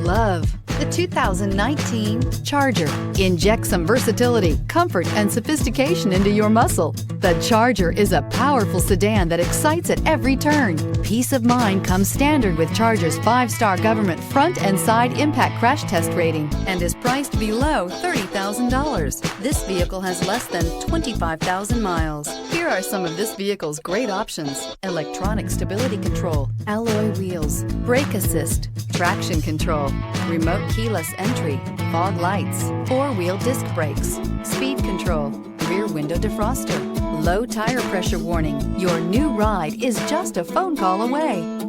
love the 2019 Charger. Inject some versatility, comfort, and sophistication into your muscle. The Charger is a powerful sedan that excites at every turn. Peace of mind comes standard with Charger's 5-star government front and side impact crash test rating and is priced below $30,000. This vehicle has less than 25,000 miles. Here are some of this vehicle's great options: electronic stability control, alloy wheels, brake assist, traction control, remote keyless entry, fog lights, 4-wheel disc brakes, speed control, rear window defroster, low tire pressure warning. Your new ride is just a phone call away.